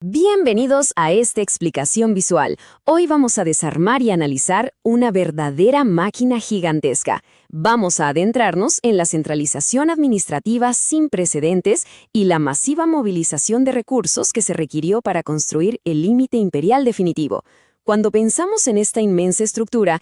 Bienvenidos a esta explicación visual. Hoy vamos a desarmar y analizar una verdadera máquina gigantesca. Vamos a adentrarnos en la centralización administrativa sin precedentes y la masiva movilización de recursos que se requirió para construir el límite imperial definitivo. Cuando pensamos en esta inmensa estructura,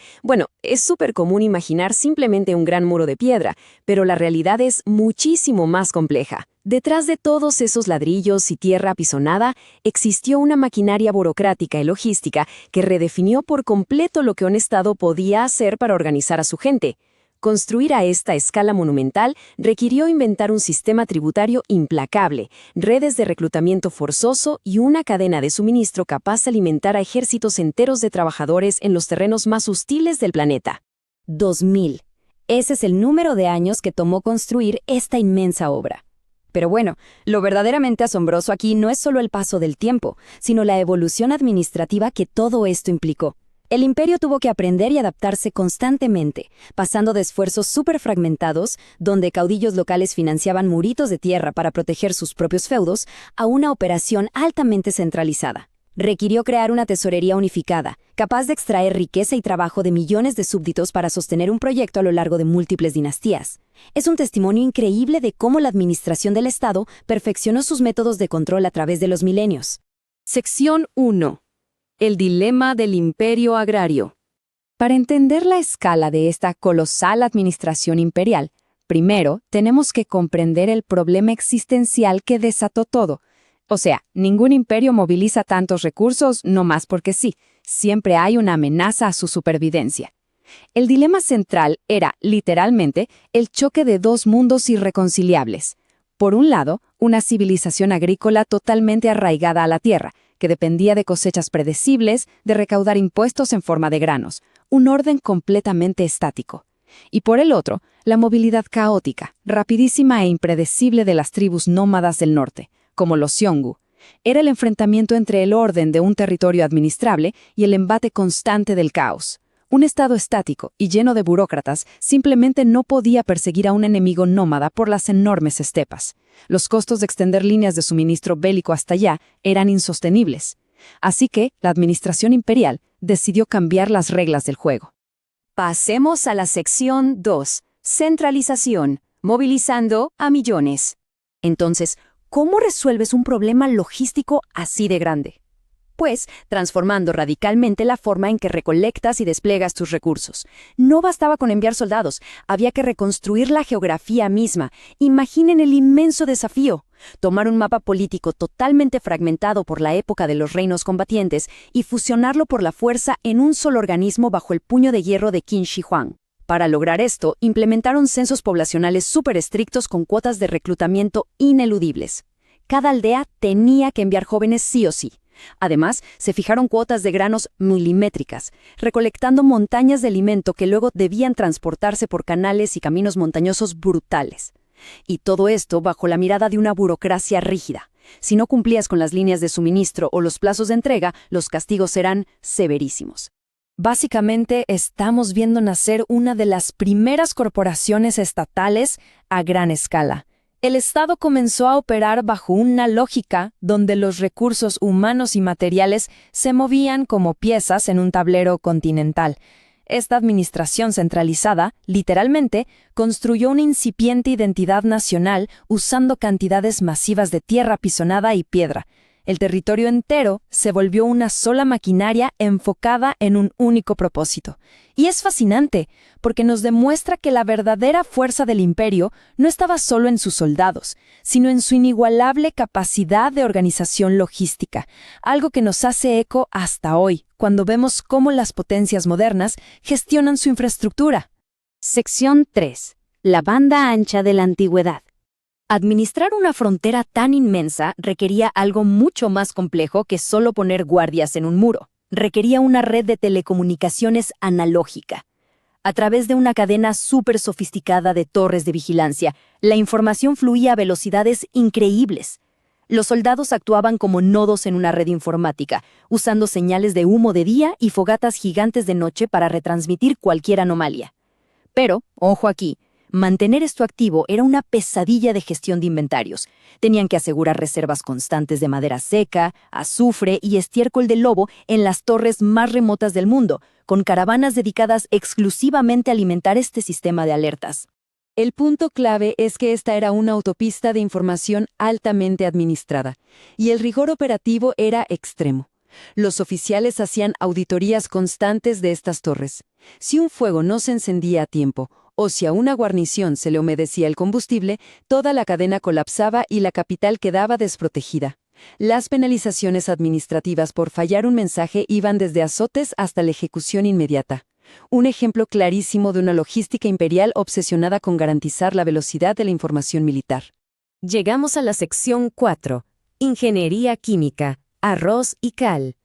es súper común imaginar simplemente un gran muro de piedra, pero la realidad es muchísimo más compleja. Detrás de todos esos ladrillos y tierra apisonada, existió una maquinaria burocrática y logística que redefinió por completo lo que un Estado podía hacer para organizar a su gente. Construir a esta escala monumental requirió inventar un sistema tributario implacable, redes de reclutamiento forzoso y una cadena de suministro capaz de alimentar a ejércitos enteros de trabajadores en los terrenos más hostiles del planeta. 2000. Ese es el número de años que tomó construir esta inmensa obra. Pero lo verdaderamente asombroso aquí no es solo el paso del tiempo, sino la evolución administrativa que todo esto implicó. El imperio tuvo que aprender y adaptarse constantemente, pasando de esfuerzos súper fragmentados, donde caudillos locales financiaban muritos de tierra para proteger sus propios feudos, a una operación altamente centralizada. Requirió crear una tesorería unificada, capaz de extraer riqueza y trabajo de millones de súbditos para sostener un proyecto a lo largo de múltiples dinastías. Es un testimonio increíble de cómo la administración del Estado perfeccionó sus métodos de control a través de los milenios. Sección 1. El dilema del imperio agrario. Para entender la escala de esta colosal administración imperial, primero tenemos que comprender el problema existencial que desató todo. O sea, ningún imperio moviliza tantos recursos no más porque sí. Siempre hay una amenaza a su supervivencia. El dilema central era, literalmente, el choque de dos mundos irreconciliables. Por un lado, una civilización agrícola totalmente arraigada a la tierra, que dependía de cosechas predecibles, de recaudar impuestos en forma de granos, un orden completamente estático. Y por el otro, la movilidad caótica, rapidísima e impredecible de las tribus nómadas del norte, como los Xiongnu. Era el enfrentamiento entre el orden de un territorio administrable y el embate constante del caos. Un estado estático y lleno de burócratas simplemente no podía perseguir a un enemigo nómada por las enormes estepas. Los costos de extender líneas de suministro bélico hasta allá eran insostenibles. Así que la administración imperial decidió cambiar las reglas del juego. Pasemos a la sección 2. Centralización, movilizando a millones. Entonces, ¿cómo resuelves un problema logístico así de grande? Pues, transformando radicalmente la forma en que recolectas y despliegas tus recursos. No bastaba con enviar soldados, había que reconstruir la geografía misma. Imaginen el inmenso desafío. Tomar un mapa político totalmente fragmentado por la época de los reinos combatientes y fusionarlo por la fuerza en un solo organismo bajo el puño de hierro de Qin Shi Huang. Para lograr esto, implementaron censos poblacionales súper estrictos con cuotas de reclutamiento ineludibles. Cada aldea tenía que enviar jóvenes sí o sí. Además, se fijaron cuotas de granos milimétricas, recolectando montañas de alimento que luego debían transportarse por canales y caminos montañosos brutales. Y todo esto bajo la mirada de una burocracia rígida. Si no cumplías con las líneas de suministro o los plazos de entrega, los castigos eran severísimos. Básicamente, estamos viendo nacer una de las primeras corporaciones estatales a gran escala. El Estado comenzó a operar bajo una lógica donde los recursos humanos y materiales se movían como piezas en un tablero continental. Esta administración centralizada, literalmente, construyó una incipiente identidad nacional usando cantidades masivas de tierra apisonada y piedra. El territorio entero se volvió una sola maquinaria enfocada en un único propósito. Y es fascinante, porque nos demuestra que la verdadera fuerza del imperio no estaba solo en sus soldados, sino en su inigualable capacidad de organización logística, algo que nos hace eco hasta hoy, cuando vemos cómo las potencias modernas gestionan su infraestructura. Sección 3. La banda ancha de la antigüedad. Administrar una frontera tan inmensa requería algo mucho más complejo que solo poner guardias en un muro. Requería una red de telecomunicaciones analógica. A través de una cadena súper sofisticada de torres de vigilancia, la información fluía a velocidades increíbles. Los soldados actuaban como nodos en una red informática, usando señales de humo de día y fogatas gigantes de noche para retransmitir cualquier anomalía. Pero, ojo aquí, Mantener esto activo era una pesadilla de gestión de inventarios. Tenían que asegurar reservas constantes de madera seca, azufre y estiércol de lobo en las torres más remotas del mundo, con caravanas dedicadas exclusivamente a alimentar este sistema de alertas. El punto clave es que esta era una autopista de información altamente administrada, y el rigor operativo era extremo. Los oficiales hacían auditorías constantes de estas torres. Si un fuego no se encendía a tiempo, o si a una guarnición se le humedecía el combustible, toda la cadena colapsaba y la capital quedaba desprotegida. Las penalizaciones administrativas por fallar un mensaje iban desde azotes hasta la ejecución inmediata. Un ejemplo clarísimo de una logística imperial obsesionada con garantizar la velocidad de la información militar. Llegamos a la sección 4. Ingeniería química, arroz y cal.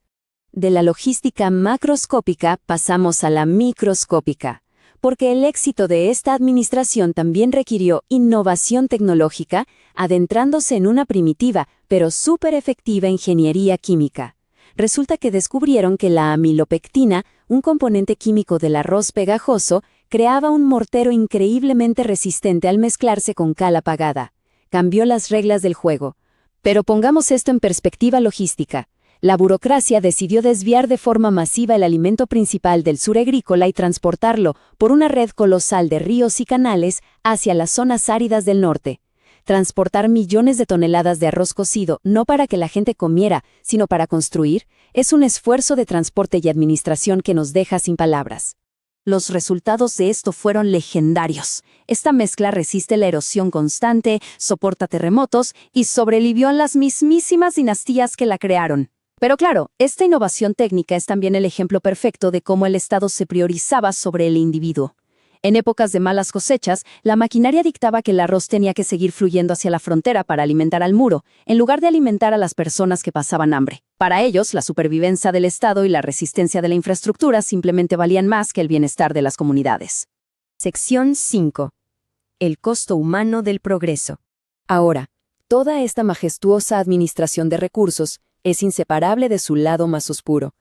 De la logística macroscópica pasamos a la microscópica, porque el éxito de esta administración también requirió innovación tecnológica, adentrándose en una primitiva pero súper efectiva ingeniería química. Resulta que descubrieron que la amilopectina, un componente químico del arroz pegajoso, creaba un mortero increíblemente resistente al mezclarse con cal apagada. Cambió las reglas del juego. Pero pongamos esto en perspectiva logística. La burocracia decidió desviar de forma masiva el alimento principal del sur agrícola y transportarlo por una red colosal de ríos y canales hacia las zonas áridas del norte. Transportar millones de toneladas de arroz cocido, no para que la gente comiera, sino para construir, es un esfuerzo de transporte y administración que nos deja sin palabras. Los resultados de esto fueron legendarios. Esta mezcla resiste la erosión constante, soporta terremotos y sobrevivió a las mismísimas dinastías que la crearon. Pero claro, esta innovación técnica es también el ejemplo perfecto de cómo el Estado se priorizaba sobre el individuo. En épocas de malas cosechas, la maquinaria dictaba que el arroz tenía que seguir fluyendo hacia la frontera para alimentar al muro, en lugar de alimentar a las personas que pasaban hambre. Para ellos, la supervivencia del Estado y la resistencia de la infraestructura simplemente valían más que el bienestar de las comunidades. Sección 5. El costo humano del progreso. Ahora, toda esta majestuosa administración de recursos es inseparable de su lado más oscuro.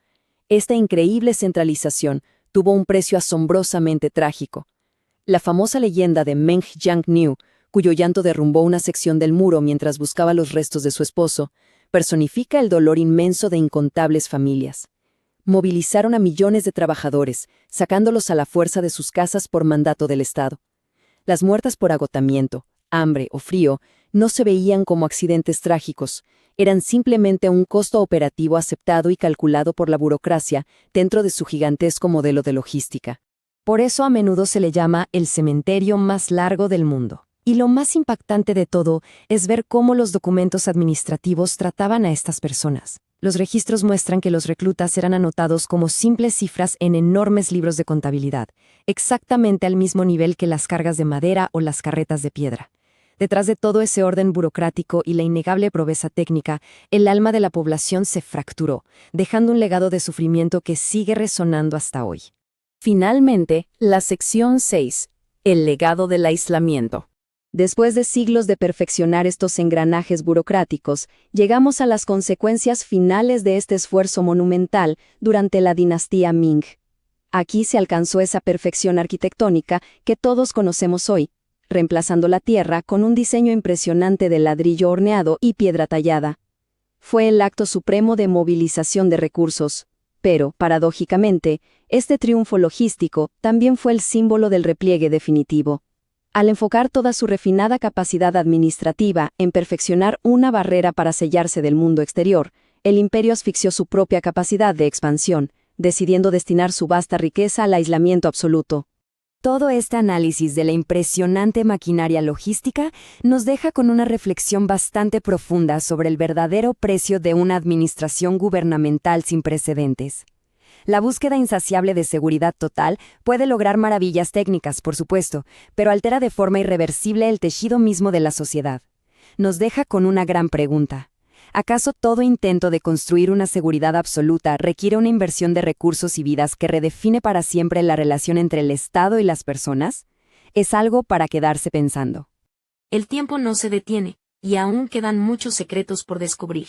Esta increíble centralización tuvo un precio asombrosamente trágico. La famosa leyenda de Meng Jiangnü, cuyo llanto derrumbó una sección del muro mientras buscaba los restos de su esposo, personifica el dolor inmenso de incontables familias. Movilizaron a millones de trabajadores, sacándolos a la fuerza de sus casas por mandato del Estado. Las muertas por agotamiento, hambre o frío no se veían como accidentes trágicos, eran simplemente un costo operativo aceptado y calculado por la burocracia dentro de su gigantesco modelo de logística. Por eso a menudo se le llama el cementerio más largo del mundo. Y lo más impactante de todo es ver cómo los documentos administrativos trataban a estas personas. Los registros muestran que los reclutas eran anotados como simples cifras en enormes libros de contabilidad, exactamente al mismo nivel que las cargas de madera o las carretas de piedra. Detrás de todo ese orden burocrático y la innegable proeza técnica, el alma de la población se fracturó, dejando un legado de sufrimiento que sigue resonando hasta hoy. Finalmente, la sección 6. El legado del aislamiento. Después de siglos de perfeccionar estos engranajes burocráticos, llegamos a las consecuencias finales de este esfuerzo monumental durante la dinastía Ming. Aquí se alcanzó esa perfección arquitectónica que todos conocemos hoy, reemplazando la tierra con un diseño impresionante de ladrillo horneado y piedra tallada. Fue el acto supremo de movilización de recursos, pero, paradójicamente, este triunfo logístico también fue el símbolo del repliegue definitivo. Al enfocar toda su refinada capacidad administrativa en perfeccionar una barrera para sellarse del mundo exterior, el imperio asfixió su propia capacidad de expansión, decidiendo destinar su vasta riqueza al aislamiento absoluto. Todo este análisis de la impresionante maquinaria logística nos deja con una reflexión bastante profunda sobre el verdadero precio de una administración gubernamental sin precedentes. La búsqueda insaciable de seguridad total puede lograr maravillas técnicas, por supuesto, pero altera de forma irreversible el tejido mismo de la sociedad. Nos deja con una gran pregunta. ¿Acaso todo intento de construir una seguridad absoluta requiere una inversión de recursos y vidas que redefine para siempre la relación entre el Estado y las personas? Es algo para quedarse pensando. El tiempo no se detiene, y aún quedan muchos secretos por descubrir.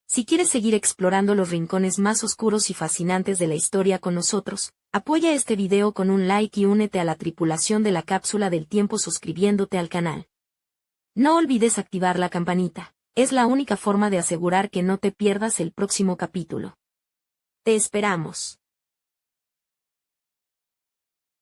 Si quieres seguir explorando los rincones más oscuros y fascinantes de la historia con nosotros, Apoya este video con un like y únete a la tripulación de la cápsula del tiempo suscribiéndote al canal. No olvides activar la campanita, es la única forma de asegurar que no te pierdas el próximo capítulo. Te esperamos.